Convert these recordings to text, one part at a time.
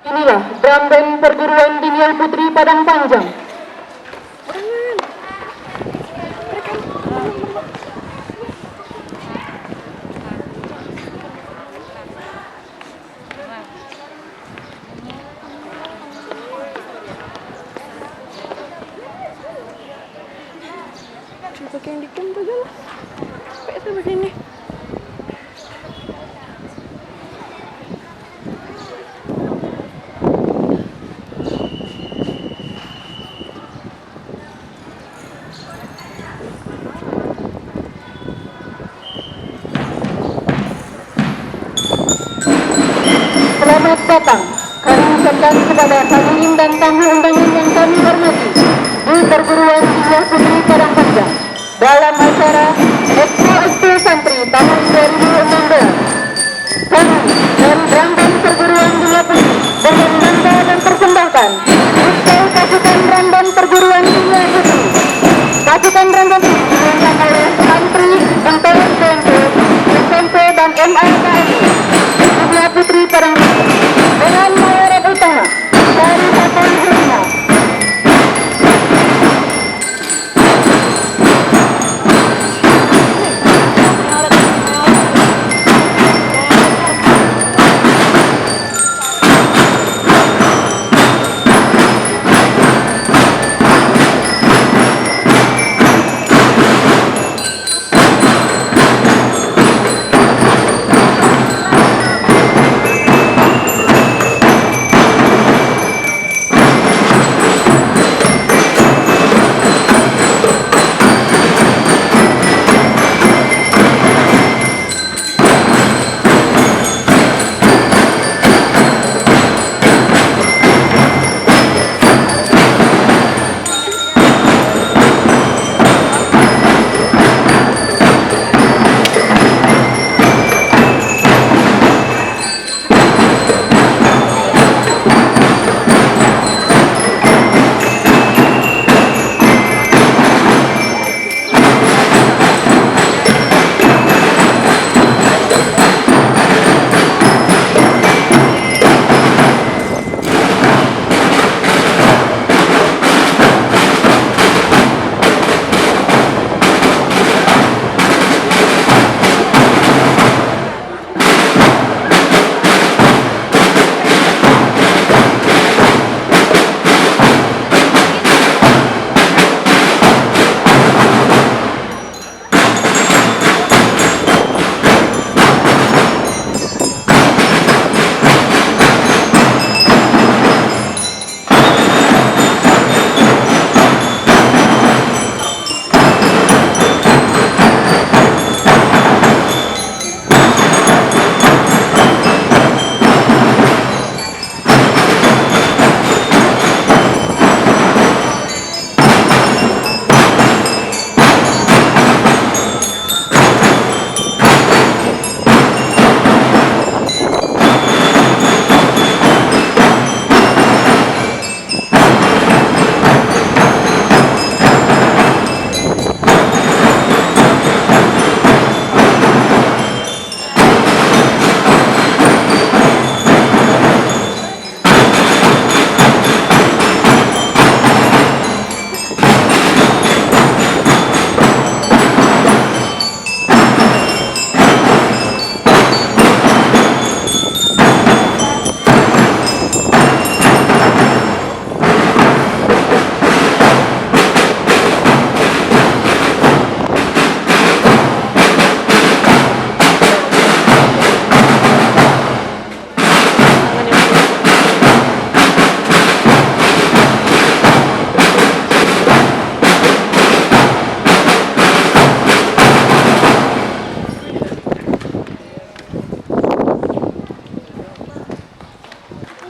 Inilah drum band perguruan Dinial Putri Padang Panjang. Pakai yang dikem aja lah. Pakai sama sini. Selamat datang. Kami ucapkan kepada hadirin dan tamu undangan yang kami hormati di perguruan Dinial Putri Padang Panjang dalam acara Expo Santri tahun 2016. Kami dari drum band perguruan Dinial Putri dengan bangga dan persembahkan untuk pasukan drum band perguruan Dinial Putri. Pasukan drum band ini dimainkan oleh santri untuk SMP dan MIKM Dinial Putri Padang Panjang dengan mayoret utama dari Satuan Helena.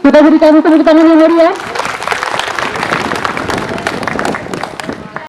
Kita berikan tepuk tangan yang meriah.